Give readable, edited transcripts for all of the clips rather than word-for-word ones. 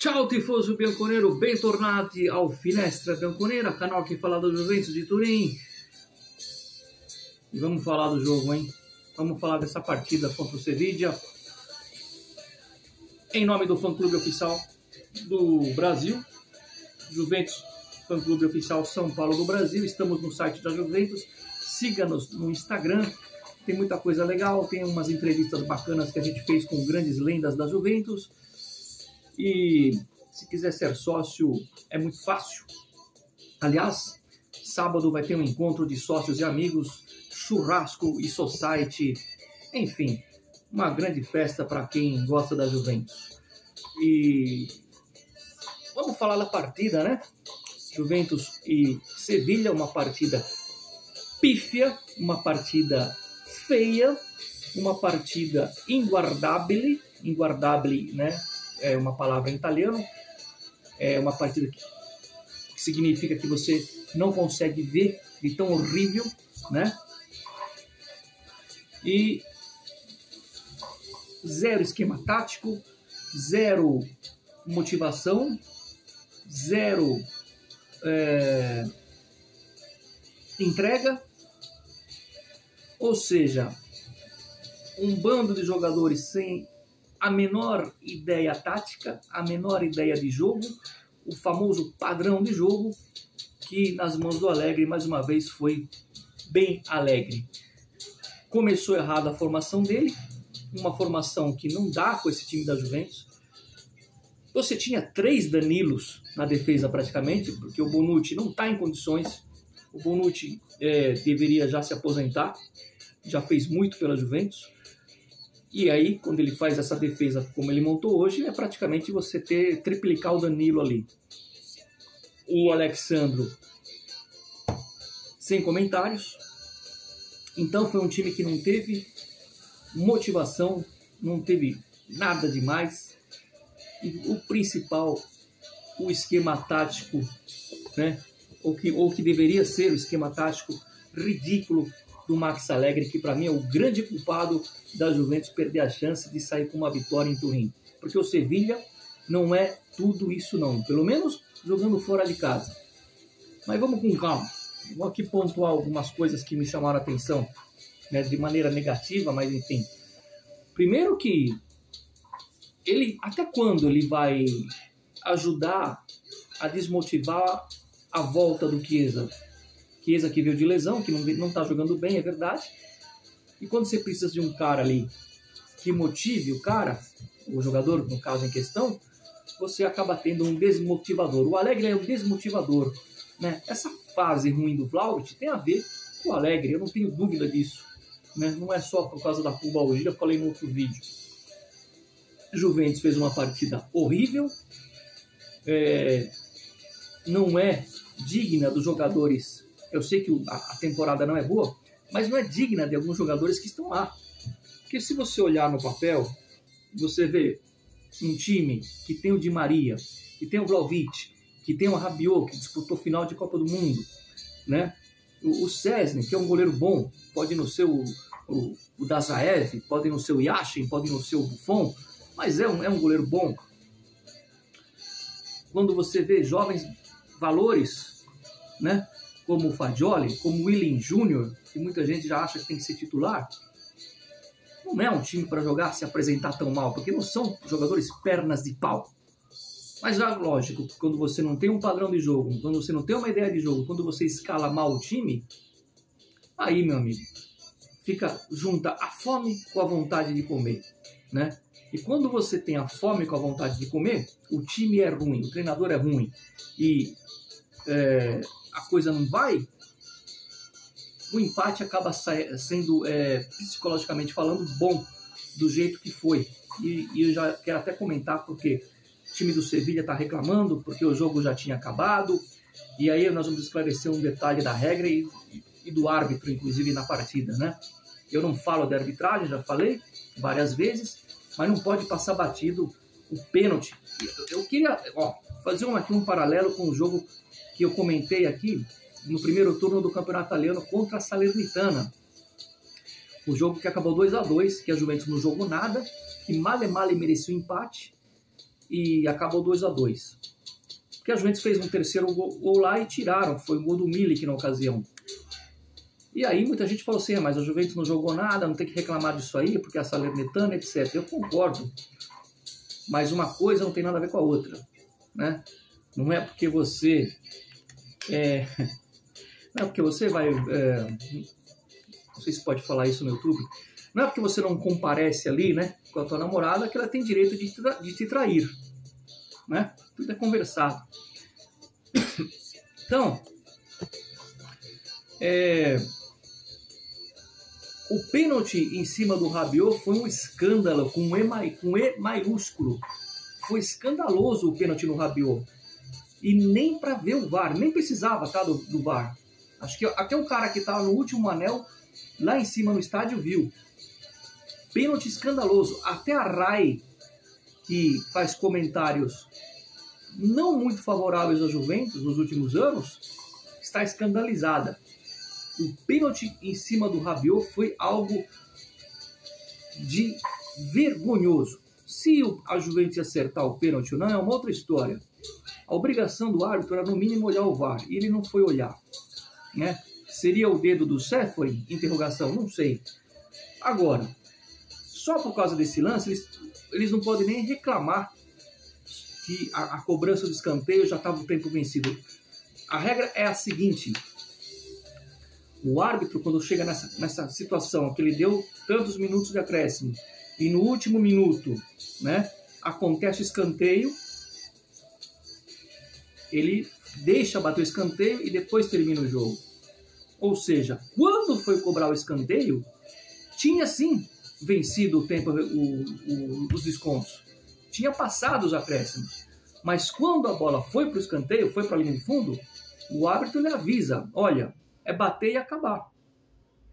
Ciao tifoso bianconero, bentornati ao Finestra Bianconera, canal que fala do Juventus de Turim. E vamos falar do jogo, hein? Vamos falar dessa partida contra o Sevilla. Em nome do fã-clube oficial do Brasil, Juventus, fã-clube oficial São Paulo do Brasil. Estamos no site da Juventus, siga-nos no Instagram. Tem muita coisa legal, tem umas entrevistas bacanas que a gente fez com grandes lendas da Juventus. E se quiser ser sócio, é muito fácil. Aliás, sábado vai ter um encontro de sócios e amigos, churrasco e society, enfim, uma grande festa para quem gosta da Juventus. E vamos falar da partida, né? Juventus e Sevilla, uma partida pífia, uma partida feia, uma partida inguardabile, né? É uma palavra em italiano, é uma partida que significa que você não consegue ver de tão horrível, né? E zero esquema tático, zero motivação, zero entrega, ou seja, um bando de jogadores sem a menor ideia tática, a menor ideia de jogo, o famoso padrão de jogo, que nas mãos do Allegri, mais uma vez, foi bem Allegri. Começou errado a formação dele, uma formação que não dá com esse time da Juventus. Você tinha 3 Danilos na defesa praticamente, porque o Bonucci não está em condições. O Bonucci deveria já se aposentar, já fez muito pela Juventus. E aí, quando ele faz essa defesa como ele montou hoje, é praticamente você triplicar o Danilo ali. O Alexandro, sem comentários. Então foi um time que não teve motivação, não teve nada demais. E o principal, o esquema tático, né? ou que deveria ser o esquema tático ridículo do Max Allegri, que para mim é o grande culpado da Juventus perder a chance de sair com uma vitória em Turim. Porque o Sevilla não é tudo isso não, pelo menos jogando fora de casa. Mas vamos com calma. Vou aqui pontuar algumas coisas que me chamaram a atenção, né, de maneira negativa, mas enfim. Primeiro que ele, até quando ele vai ajudar a desmotivar a volta do Chiesa? Chiesa que veio de lesão, que não está jogando bem, é verdade. E quando você precisa de um cara ali que motive o cara, o jogador, no caso em questão, você acaba tendo um desmotivador. O Allegri é um desmotivador, né? Essa fase ruim do Vlahovic tem a ver com o Allegri, eu não tenho dúvida disso, né? Não é só por causa da pubalgia, eu falei no outro vídeo. Juventus fez uma partida horrível, não é digna dos jogadores. Eu sei que a temporada não é boa, mas não é digna de alguns jogadores que estão lá. Porque se você olhar no papel, você vê um time que tem o Di Maria, que tem o Vlahovic, que tem o Rabiot, que disputou final de Copa do Mundo, né? O Szczęsny, que é um goleiro bom, pode não ser o Dazaev, pode não ser o Yashin, pode não ser o Buffon, mas é um goleiro bom. Quando você vê jovens valores, né? Como o Fagioli, como o Willian Júnior, que muita gente já acha que tem que ser titular, não é um time para jogar, se apresentar tão mal, porque não são jogadores pernas de pau. Mas já, lógico, quando você não tem um padrão de jogo, quando você não tem uma ideia de jogo, quando você escala mal o time, aí, meu amigo, junta a fome com a vontade de comer, né? E quando você tem a fome com a vontade de comer, o time é ruim, o treinador é ruim, e a coisa não vai, o empate acaba sendo, psicologicamente falando, bom do jeito que foi. E eu já quero até comentar porque o time do Sevilla está reclamando, porque o jogo já tinha acabado, e aí nós vamos esclarecer um detalhe da regra e do árbitro, inclusive, na partida, né? Eu não falo de arbitragem, já falei várias vezes, mas não pode passar batido o pênalti. Eu queria fazer aqui um paralelo com o jogo que eu comentei aqui no primeiro turno do Campeonato Italiano contra a Salernitana. O jogo que acabou 2-2, que a Juventus não jogou nada, que mal e mal merecia o empate, e acabou 2-2. Porque a Juventus fez um terceiro gol lá e tiraram, foi o gol do Milik na ocasião. E aí muita gente falou assim, mas a Juventus não jogou nada, não tem que reclamar disso aí, porque a Salernitana, etc. Eu concordo, mas uma coisa não tem nada a ver com a outra, né? Não é porque você não é porque você vai não sei se pode falar isso no YouTube, não é porque você não comparece ali, né, com a tua namorada que ela tem direito de te trair, né? Tudo é conversado. Então, o pênalti em cima do Rabiot foi um escândalo, com E maiúsculo. Foi escandaloso o pênalti no Rabiot. E nem para ver o VAR, nem precisava, tá, do VAR. Acho que até o cara que estava no último anel, lá em cima no estádio, viu. Pênalti escandaloso. Até a Rai, que faz comentários não muito favoráveis à Juventus nos últimos anos, está escandalizada. O pênalti em cima do Rabiot foi algo de vergonhoso. Se a Juventus acertar o pênalti ou não, é uma outra história. A obrigação do árbitro era no mínimo olhar o VAR, e ele não foi olhar, né? Seria o dedo do Cefari? Interrogação, não sei. Agora, só por causa desse lance, eles não podem nem reclamar que a cobrança do escanteio já estava o tempo vencido. A regra é a seguinte: o árbitro, quando chega nessa situação, que ele deu tantos minutos de acréscimo, e no último minuto, né, acontece o escanteio, ele deixa bater o escanteio e depois termina o jogo. Ou seja, quando foi cobrar o escanteio, tinha sim vencido o tempo, os descontos. Tinha passado os acréscimos. Mas quando a bola foi para o escanteio, foi para a linha de fundo, o árbitro lhe avisa, olha, é bater e acabar.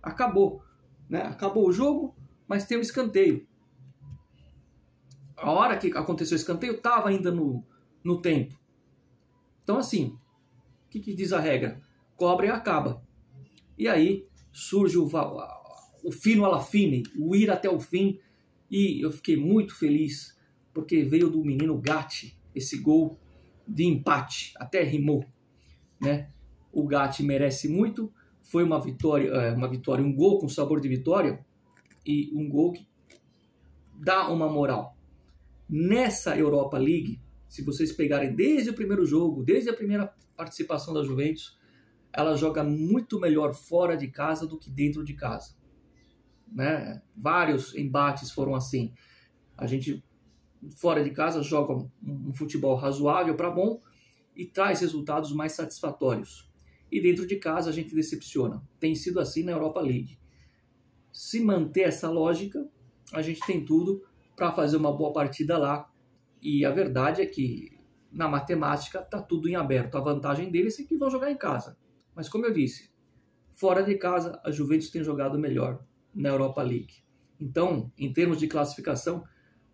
Acabou, né? Acabou o jogo, mas tem o escanteio. A hora que aconteceu o escanteio, estava ainda no tempo. Então, assim, o que diz a regra? Cobra e acaba. E aí surge o fino alla fine, o ir até o fim. E eu fiquei muito feliz, porque veio do menino Gatti esse gol de empate. Até rimou, né? O Gatti merece muito. Foi uma vitória, um gol com sabor de vitória. E um gol que dá uma moral. Nessa Europa League, se vocês pegarem desde o primeiro jogo, desde a primeira participação da Juventus, ela joga muito melhor fora de casa do que dentro de casa, né? Vários embates foram assim. A gente, fora de casa, joga um futebol razoável para bom e traz resultados mais satisfatórios. E dentro de casa a gente decepciona. Tem sido assim na Europa League. Se manter essa lógica, a gente tem tudo para fazer uma boa partida lá. E a verdade é que na matemática está tudo em aberto. A vantagem deles é que vão jogar em casa. Mas como eu disse, fora de casa a Juventus tem jogado melhor na Europa League. Então, em termos de classificação,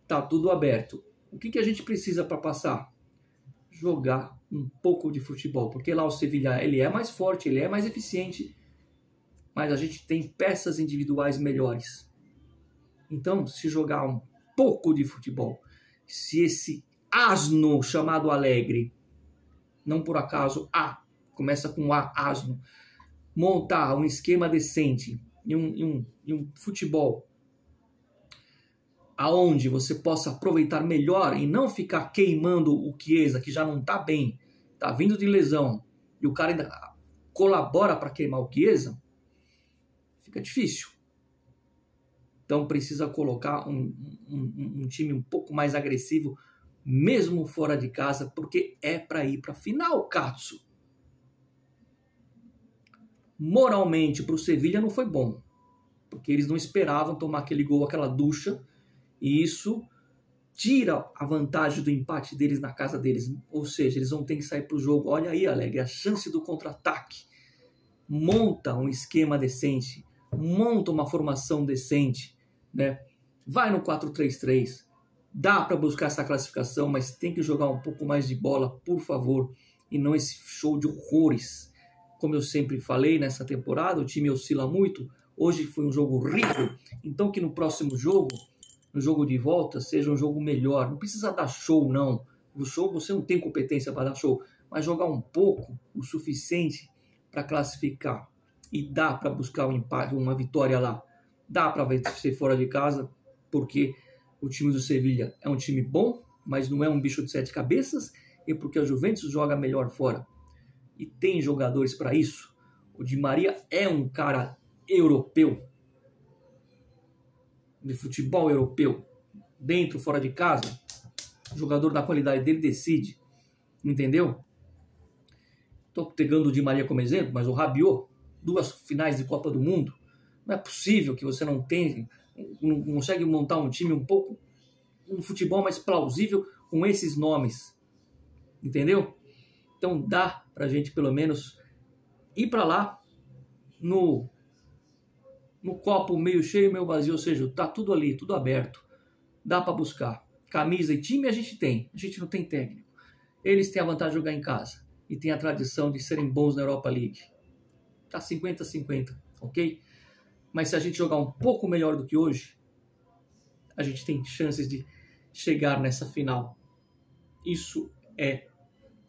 está tudo aberto. O que a gente precisa para passar? Jogar um pouco de futebol. Porque lá o Sevilla ele é mais forte, ele é mais eficiente, mas a gente tem peças individuais melhores. Então, se jogar um pouco de futebol, se esse asno chamado Alegre, não por acaso começa com asno, montar um esquema decente e um futebol aonde você possa aproveitar melhor e não ficar queimando o Chiesa, que já não está bem, está vindo de lesão, e o cara ainda colabora para queimar o Chiesa, fica difícil. Então precisa colocar um time um pouco mais agressivo, mesmo fora de casa, porque é para ir para a final, Katsu. Moralmente, para o Sevilla não foi bom, porque eles não esperavam tomar aquele gol, aquela ducha, e isso tira a vantagem do empate deles na casa deles. Ou seja, eles vão ter que sair para o jogo. Olha aí, Alegre, a chance do contra-ataque. Monta um esquema decente, monta uma formação decente, né? Vai no 4-3-3. Dá para buscar essa classificação, mas tem que jogar um pouco mais de bola, por favor, e não esse show de horrores. Como eu sempre falei nessa temporada, o time oscila muito. Hoje foi um jogo rico, então que no próximo jogo no jogo de volta seja um jogo melhor. Não precisa dar show, não. O show você não tem competência para dar show, mas jogar um pouco, o suficiente para classificar e dá para buscar um empate, uma vitória lá. Dá para vencer fora de casa, porque o time do Sevilha é um time bom, mas não é um bicho de 7 cabeças, e porque a Juventus joga melhor fora. E tem jogadores para isso. O Di Maria é um cara europeu, de futebol europeu, dentro, fora de casa. O jogador da qualidade dele decide, entendeu? Estou pegando o Di Maria como exemplo, mas o Rabiot, 2 finais de Copa do Mundo, não é possível que você não consegue montar um time um futebol mais plausível com esses nomes, entendeu? Então dá pra gente pelo menos ir para lá no copo meio cheio, meio vazio, ou seja, tá tudo ali, tudo aberto, dá para buscar. Camisa e time a gente não tem técnico. Eles têm a vantagem de jogar em casa e têm a tradição de serem bons na Europa League. Tá 50-50, ok? Mas se a gente jogar um pouco melhor do que hoje, a gente tem chances de chegar nessa final. Isso é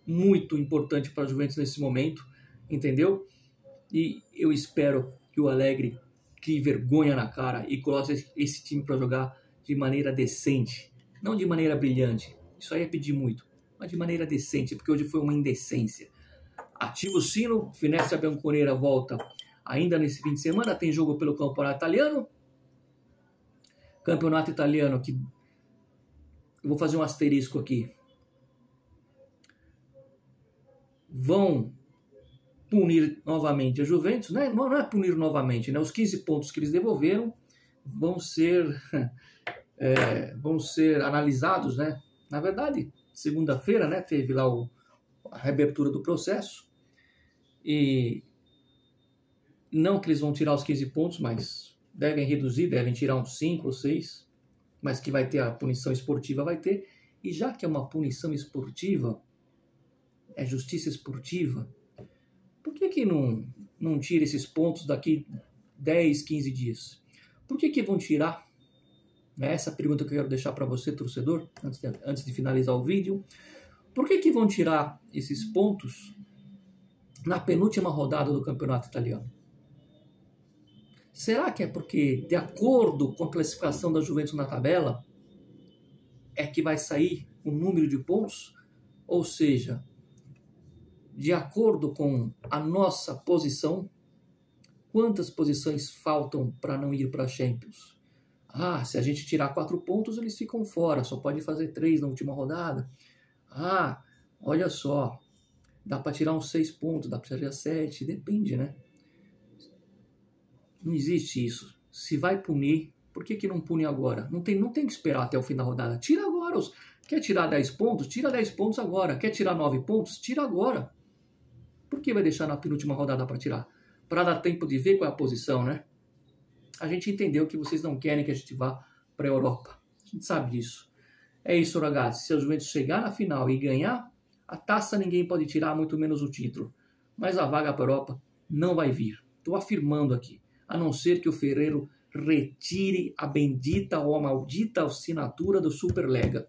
muito importante para a Juventus nesse momento, entendeu? E eu espero que o Allegri crie vergonha na cara e coloque esse time para jogar de maneira decente, não de maneira brilhante. Isso aí é pedir muito, mas de maneira decente, porque hoje foi uma indecência. Ativa o sino, Finestra Bianconera volta ainda nesse fim de semana, tem jogo pelo Campeonato Italiano. Campeonato Italiano que eu vou fazer um asterisco aqui. Vão punir novamente a Juventus, né? Não é punir novamente, né? Os 15 pontos que eles devolveram vão ser analisados, né? Na verdade, segunda-feira, né? Teve lá a reabertura do processo e não que eles vão tirar os 15 pontos, mas devem reduzir, devem tirar uns 5 ou 6, mas que vai ter a punição esportiva, vai ter. E já que é uma punição esportiva, é justiça esportiva, por que não tira esses pontos daqui 10, 15 dias? Por que vão tirar? Essa é a pergunta que eu quero deixar para você, torcedor, antes de finalizar o vídeo. Por que vão tirar esses pontos na penúltima rodada do Campeonato Italiano? Será que é porque, de acordo com a classificação da Juventus na tabela, é que vai sair o número de pontos? Ou seja, de acordo com a nossa posição, quantas posições faltam para não ir para a Champions? Se a gente tirar 4 pontos, eles ficam fora, só pode fazer 3 na última rodada. Olha só, dá para tirar uns 6 pontos, dá para tirar 7, depende, né? Não existe isso. Se vai punir, por que não pune agora? Não tem que esperar até o fim da rodada. Tira agora. Quer tirar 10 pontos? Tira 10 pontos agora. Quer tirar 9 pontos? Tira agora. Por que vai deixar na penúltima rodada para tirar? Para dar tempo de ver qual é a posição, né? A gente entendeu que vocês não querem que a gente vá para a Europa. A gente sabe disso. É isso, ragazzi. Se a Juventus chegar na final e ganhar, a taça ninguém pode tirar, muito menos o título. Mas a vaga para a Europa não vai vir. Estou afirmando aqui. A não ser que o Ferreiro retire a bendita ou a maldita assinatura do Superlega.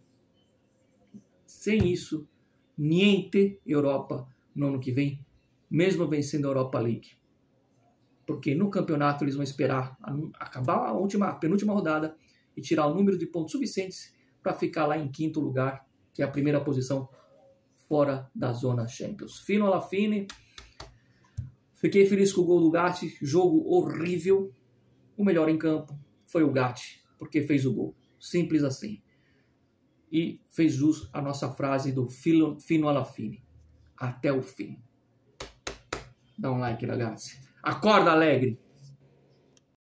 Sem isso, niente Europa no ano que vem, mesmo vencendo a Europa League. Porque no campeonato eles vão esperar acabar a penúltima rodada e tirar o número de pontos suficientes para ficar lá em 5º lugar, que é a primeira posição fora da zona Champions. Fino alla fine. Fiquei feliz com o gol do Gatti, jogo horrível. O melhor em campo foi o Gatti, porque fez o gol. Simples assim. E fez jus à nossa frase do fino alla fine. Até o fim. Dá um like, ragazzi. Acorda, Alegre!